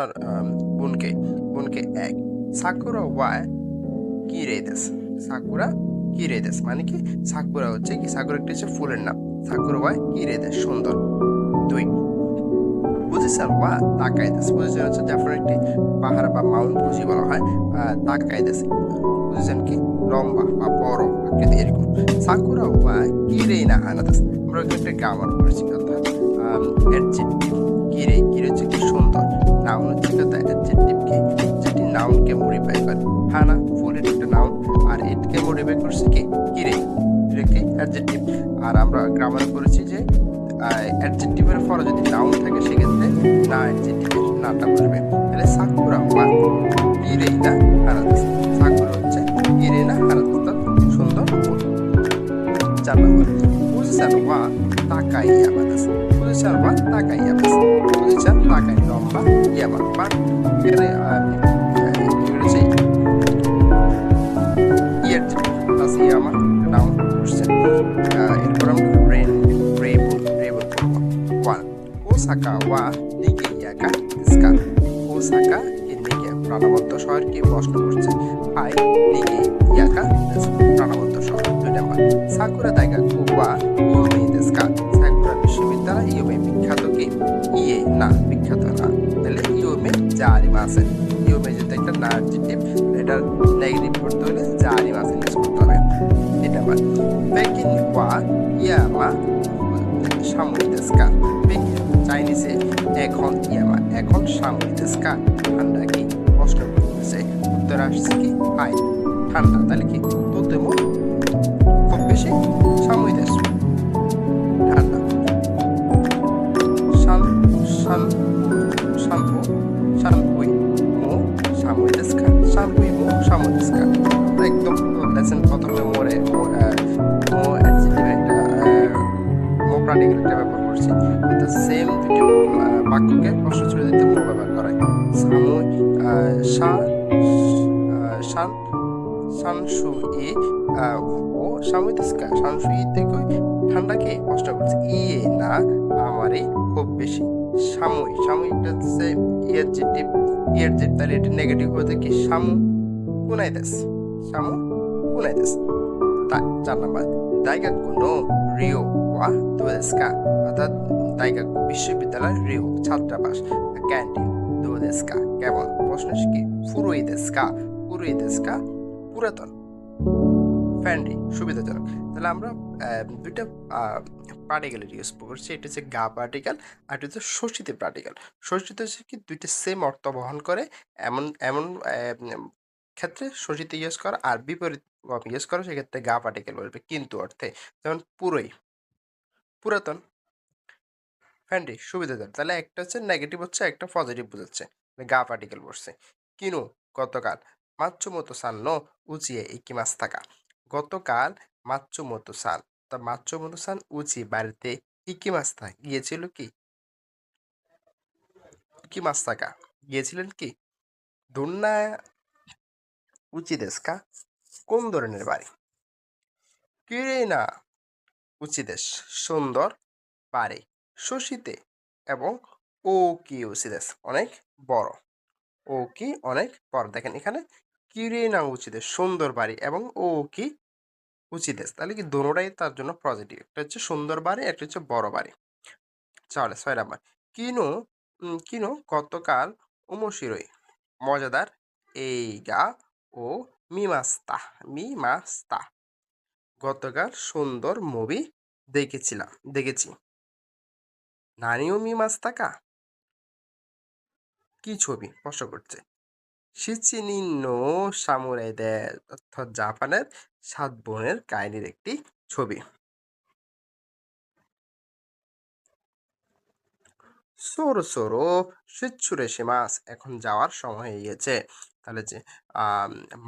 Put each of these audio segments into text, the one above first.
আর বুনকে বুনকে এক sakura Y কিরেদেস sakura কিরেদেস মানে কি সাকুরা হচ্ছে কি সাকুরা একটি হচ্ছে ফুলের নাম সাকুরা ওয়াই কিরেদেস সুন্দর দুই পজিশন ওয়া তাকাইদেস পজিশন হচ্ছে যখন একটি পাহাড় বা মাউন্ট বুঝি বলা হয় তাকাইদেস পজিশন কি লম্বা বা বড় আকৃতি এরকম সাকুরা ওয়া কিরেই না হানাদাস আমরা একটা গ্রামার করেছি অর্থাৎ অ্যাডজেক্টিভ কিরে কিরে হচ্ছে কি সুন্দর নাউন হচ্ছে কথা অ্যাডজেক্টিভ কি যেটি নাউনকে মডিফাই করে হানা ফুল এটা একটা নাউন আর এটাকে মডিফাই করছে কি কিরে এটা কি অ্যাডজেক্টিভ আর আমরা গ্রামারে করেছি যে অ্যাডজেক্টিভের পরে যদি নাউন থাকে সেক্ষেত্রে না অ্যাডজেক্টিভের নাটা বসবে তাহলে সাকুরা ওয়া কিরে না হানাদাস সাকুরা হচ্ছে কিরে না হানাদাস সুন্দর ফুল 4 নম্বর পজিশন ওয়া তাকাই ইয়ামাদাস পজিশন ওয়া তাকাই ইয়ামাদাস পজিশন তাকাই লম্বা ইয়ামা বা এখানে হচ্ছে ইয়ার প্লাস ইয়ামা নাউন করছে এরপর আমরা রেবু করবো ওয়ান ওসাকা ওয়া নিগে ইয়াকা দিস্কা ওসাকা কে নিগে প্রাণবন্ত শহর কি প্রশ্ন করছে হাই নিগে ইয়াকা প্রাণবন্ত শহর 2 নম্বর সাকুরা দাইগাকু ওয়া ইউমেই দেস্কা সাকুরা বিশ্ববিদ্যালয় ইউমেই বিখ্যাত কি ইয়ে না বিখ্যাত না তাহলে ইউমে জারিমাসে ইউমে যেটা একটা না অ্যাডজেক্টিভ এটা নেগেটিভ করতে হলে জারিমাসে ইউজ করতে হবে এটা আবার পেকিন ওয়া ইয়ামা সামুই দেস্কা পেকিন চাইনিজে এখন ইয়ামা এখন সামুই দেস্কা ঠান্ডা কি প্রশ্ন করতেছে উত্তর আসছে কি হাই ঠান্ডা তাহলে কি তোতেমো খুব বেশি সামুই দেশ ঠান্ডা শান শান শাম্পু শাম্পুই মো সামুই দেস্কা শাম্পুই মো সামুই দেস্কা একদম লেসন প্রথমে মোরে মো অ্যাডজেক্টিভ একটা মো প্রার্টিকেল একটা ব্যবহার করছি অর্থাৎ সেম দুটি বাক্যকে প্রশ্ন ছুড়ে দিতে মো ব্যবহার করায় সামুই শান শানসুই ও সামুই দেস্কা শানসুই থেকে ঠান্ডাকে প্রশ্ন করছে ইয়ে না আমারই খুব বেশি সামুই সাময়িকটা হচ্ছে ইয়ার যে তাহলে এটা নেগেটিভ হতে কি সামু কুনাইদেস সামু কুনাইদেস তা 4 নম্বর দাইগাকু নো রিও ওয়া দোদেস্কা অর্থাৎ দাইগাকু বিশ্ববিদ্যালয় রিও ছাত্রাবাস ক্যান্টিন দোদেস্কা কেমন প্রশ্ন কি ফুরুই দেস্কা পুরাতন ফ্রেন্ডলি সুবিধাজনক তাহলে আমরা দুইটা পার্টিকেলের ইউজ করছি এটা হচ্ছে গা পার্টিকেল আর এটা হচ্ছে ষষ্ঠীতে পার্টিকেল ষষ্ঠীতে হচ্ছে কি দুইটা সেম অর্থ বহন করে এমন এমন ক্ষেত্রে ষষ্ঠীতে ইউজ করা আর বিপরীত ইউজ করা সেক্ষেত্রে গা পার্টিকেল বলবে কিন্তু অর্থে যেমন পুরাতন ফ্রেন্ডলি সুবিধাজনক তাহলে একটা হচ্ছে নেগেটিভ হচ্ছে একটা পজিটিভ বোঝাচ্ছে গা পার্টিকেল বসছে কিনু গতকাল মাচ্চুমোতো সান্ন উচিয়ে ইকিমাস্তাকা গতকাল মাচ্চুমোতো সান তা মাচ্চুমোতো সান উচি বাড়িতে ইকিমাস্তা গিয়েছিল কি ইকিমাস্তাকা গিয়েছিলেন কি দুন্না উচি দেশকা কোন ধরনের বাড়ি কিরে না উচি দেশ সুন্দর বাড়ি শশীতে এবং ও কি উচি দেশ অনেক বড় ও কি অনেক বড় দেখেন এখানে কিরে না উচিত সুন্দর বাড়ি এবং ও কি উচিত তাহলে কি দোনোটাই তার জন্য পজিটিভ একটা হচ্ছে সুন্দর বাড়ি একটা হচ্ছে বড় বাড়ি তাহলে 6 নাম্বার কিনো কিনো গতকাল উমশিরই মজাদার এই গা ও মিমাস্তা গতকাল সুন্দর মুভি দেখেছি নানিও মিমাস্তাকা কি ছবি প্রশ্ন করছে শিচিনি নো সামুরাইদের অর্থাৎ জাপানের 7 বোনের কাহিনীর একটি ছবি সোরো সোরো শিচ্ছুরে মাস এখন যাওয়ার সময় হয়ে গেছে তাহলে যে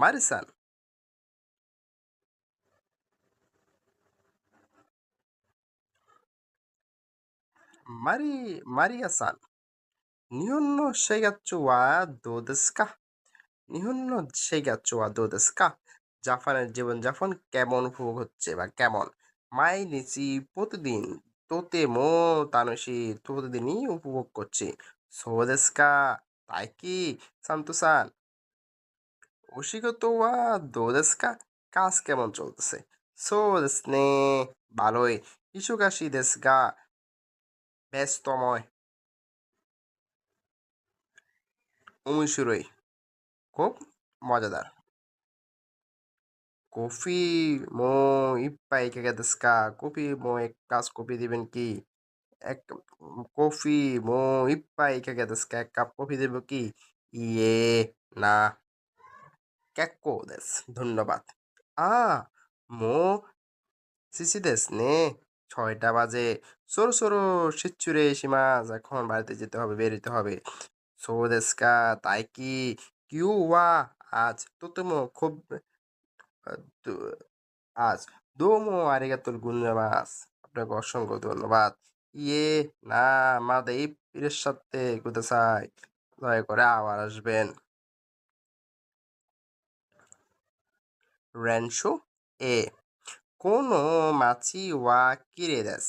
মারিসান মারিয়াসান নিহন্ন সেইগাচ্চু ওয়া দোদেস্কা নিহন্ন সেইগাচ্চু ওয়া দোদেস্কা জাপানের জীবনযাপন কেমন উপভোগ হচ্ছে বা কেমন মাই নিচি প্রতিদিন তোতে মো তানসি প্রতিদিনই উপভোগ করছি সোদেস্কা তাই কি? সান্তু-সান, ওশিগোতো ওয়া দো দেসু কা? কাজ কেমন চলতেছে? সো দেসু নে, ভালোই। ইসোগাশি দেসু গা? ব্যস্তময়। ওমোশিরোই, খুব মজাদার। কফি মো ইপ্পাই ইকাগা দেসু কা? কফি মো ১ গ্লাস কফি দিবেন কি? এক কফি মো ইপ্পাই ইকাগা দেসু কা? ১ কাপ কফি দেব কি? ইয়ে, না। কেক্কো দেসু। ধন্যবাদ। আ মো শিশি দেসু নে। ৬টা বাজে। সরো, সরো শিচ্চুরে শিমাস। এখন বাড়িতে যেতে হবে, বের হইতে হবে। সো দেসু কা? তাই কি? কিউ ওয়া? আজ তোতেমো খুব আ দু আজ দোমো আরিগাতো গোজাইমাস। আপনাকে অসংখ্য ধন্যবাদ। ইয়ে, না, মাদা ইরাশ্বাত্তে কুদাসাই। দয়া করে আবার আসবেন। রেনশো এ, কোনো মাছি ওয়া কিরে দেস?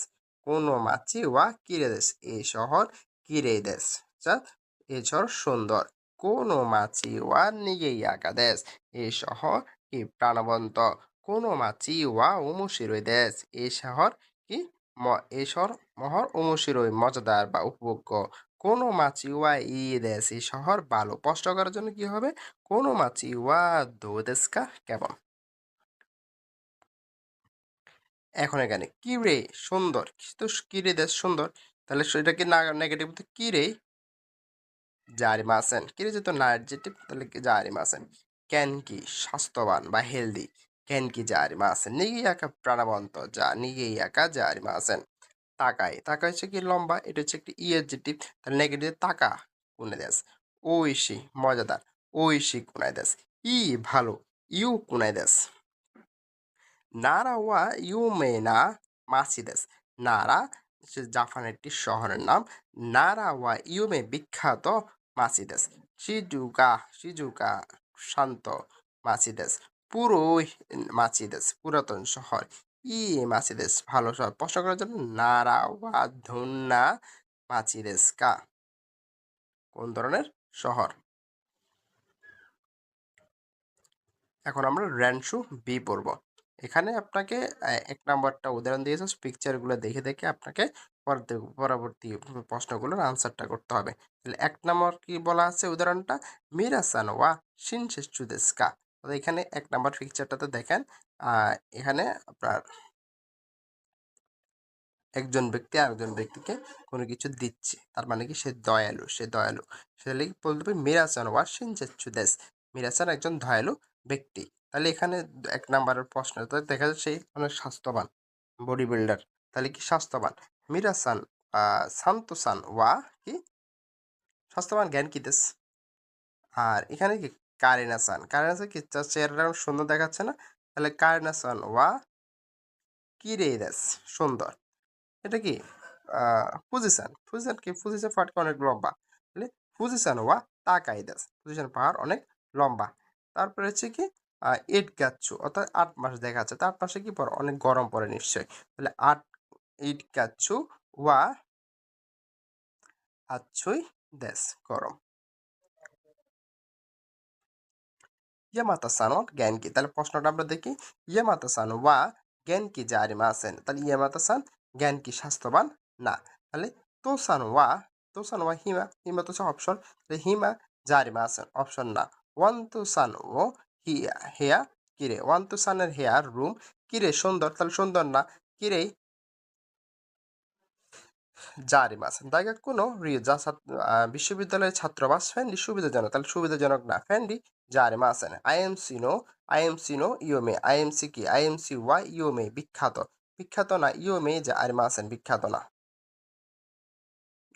কোনো মাছি ওয়া কিরে দেস? এই শহর কিরে দেস? অর্থাৎ এই শহর সুন্দর। কোনো মাছি ওয়া নিগেই আঁকা দেস? এই শহর কি প্রাণবন্ত? কোনো মাছি ওয়া ওমোশিরোই দেস? এই শহর কি এই শহর মহর ওমোশিরোই মজাদার বা উপভোগ্য। কোনো মাছি ওয়া ই দেস? এই শহর ভালো। স্পষ্ট করার জন্য কি হবে? কোনো মাছি ওয়া দো দেস্কা? কেমন? এখন এখানে কিরে সুন্দর, তো কিরে দেশ সুন্দর, তাহলে সেটা কি না নেগেটিভ, তো কিরে জারিমাসেন, কিরে যেহেতু না অ্যাডজেক্টিভ, তাহলে কি জারিমাসেন। ক্যান কি স্বাস্থ্যবান বা হেলদি? ক্যান কি জারিমাসেন নিগি একা প্রাণবন্ত, যা নিগি একা জারিমাসেন। তাকাই, তাকাই হচ্ছে কি লম্বা, এটা হচ্ছে একটি ই অ্যাডজেক্টিভ, তাহলে নেগেটিভ তাকা কোনে দেশ। ওইশি মজাদার, ওইশি কোনায় দেশ। ই ভালো, ইউ কোনায় দেশ। নারা ওয়া ইউমে না মাসিদেস। নারা হচ্ছে জাপানের একটি শহরের নাম। নারা ওয়া ইউমে বিখ্যাত মাসিদেস। শিজুকা, শিজুকা শান্ত মাসিদেস। পুরোই মাসিদেস পুরাতন শহর। ই মাসিদেস ভালো শহর। প্রশ্ন করার জন্য নারা ওয়া ধুন্না মাসিদেস কা? কোন ধরনের শহর? এখন আমরা র্যানসু বি পড়ব। এখানে আপনাকে ১ নাম্বারটা উদাহরণ দিয়েছে, পিকচারগুলো দেখে, দেখে আপনাকে পরবর্তী প্রশ্নগুলোর আনসারটা করতে হবে। তাহলে ১ নাম্বার কি বলা আছে উদাহরণটা? মিরাসান ওয়া শিনশেৎসু দেসু কা? তো এখানে ১ নাম্বার পিকচারটাতে দেখেন, আ এখানে আপনার একজন ব্যক্তি আরেকজন ব্যক্তিকে কোনো কিছু দিচ্ছে। তার মানে কি সে দয়ালু, সে দয়ালু। সেটা লিগে বলতে হবে মিরাসান ওয়া শিনজেৎসু দেস। মিরাসান একজন দয়ালু ব্যক্তি। তাহলে এখানে ১ নাম্বারের প্রশ্ন তো দেখা যাচ্ছে সে অনেক স্বাস্থ্যবান, বডি বিল্ডার। তাহলে কি স্বাস্থ্যবান? মিরাসান সান্তোসান ওয়া কি স্বাস্থ্যবান জ্ঞান কি দেস? আর এখানে কি কারিনা-সান, কারিনা-সান কি তার চেহারাটা অনেক সুন্দর দেখাচ্ছে না? তাহলে কারিনা-সান ওয়া কিরে দেস? সুন্দর। এটা কি পজিশন, পজিশন কি? পজিশন পাহাড়কে অনেক লম্বা, তাহলে পজিশন ওয়া তাকাই দাস। পজিশন পাহাড় অনেক লম্বা। তারপরে হচ্ছে কি এইট গাচ্ছু, অর্থাৎ ৮ মাস দেখা যাচ্ছে। তার পাশে কি পড়ে? অনেক গরম পড়ে নিশ্চয়ই। তাহলে এইট গাচ্ছু ওয়া আচ্ছুই দেশ, গরম। ইয়ামাতা সানো জ্ঞান কি? তাহলে প্রশ্নটা আমরা দেখি। ইয়ামাতা সান ওয়া জ্ঞান কি জারিমা আছেন? তাহলে ইয়ামাতা সান জ্ঞান কি স্বাস্থ্যবান? না। তাহলে তোসান ওয়া হিমা, হিমা তো হচ্ছে অপশন। তাহলে হিমা জারিমা আছেন, অপশন না। ওয়ান তো সান ও হিয়া, হেয়া কিরে? ওয়ান তো সানের হেয়ার রুম কিরে সুন্দর, তাহলে সুন্দর না। কিরে জারিমাস দাইগাক কোনো যা বিশ্ববিদ্যালয়ের ছাত্রাবাস ফ্যান্ডি সুবিধাজনক, তাহলে সুবিধাজনক না। ফ্যান্ডি জারিমাসেন আইএমসি নো ইয়োমে, আইএমসি কি? আইএমসি ওয়া ইয়োমে বিখ্যাত, বিখ্যাত না। ইয়োমে জারিমাসেন বিখ্যাত না।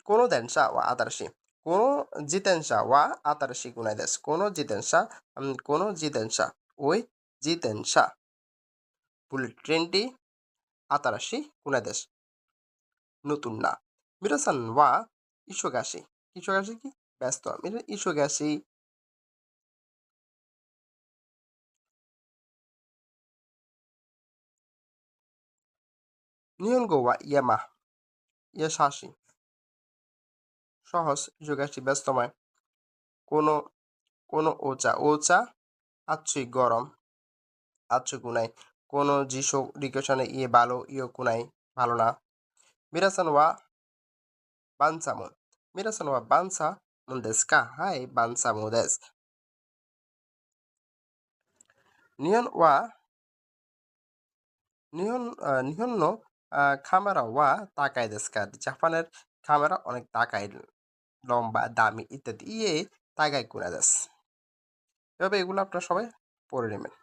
কোনো দেনসা ওয়া আদারশি, কোনো জিতেনসা ওয়া আতারশি গুনাই দেশ। কোনো জিতেনসা ওই জিতেনসা বুলেট ট্রেনটি আতারাশি গুনাই দেশ, নতুন না। মিরাসান ওয়া ইসোগাশি, ইসোগাশি কি? ব্যস্ত। ইসোগাশি নিয়নগো ওয়া ইয়ামা ইয়াশাসি, সহজ। ইসোগাশি ব্যস্তময়। কোনো কোনো ওচা ওচা আচ্ছুই গরম আচ্ছু কুনাই কোনো জিসো রিকশনে ইয়ে ভালো ইয়ে কুনাই ভালো না মিরাসান ওয়া বানসা মন মিরাসান ওয়া বানসা মন দেস কা হাই বানসা মো দেস নিয়ন ওয়া নিহন নো খামারা ওয়া তাকাই দেস কা জাপানের খামারা অনেক তাকাই লম্বা দামি ইত্যাদি ইয়ে তাকাই কুনা দেস এভাবে এগুলো আপনারা সবাই পড়ে নেবেন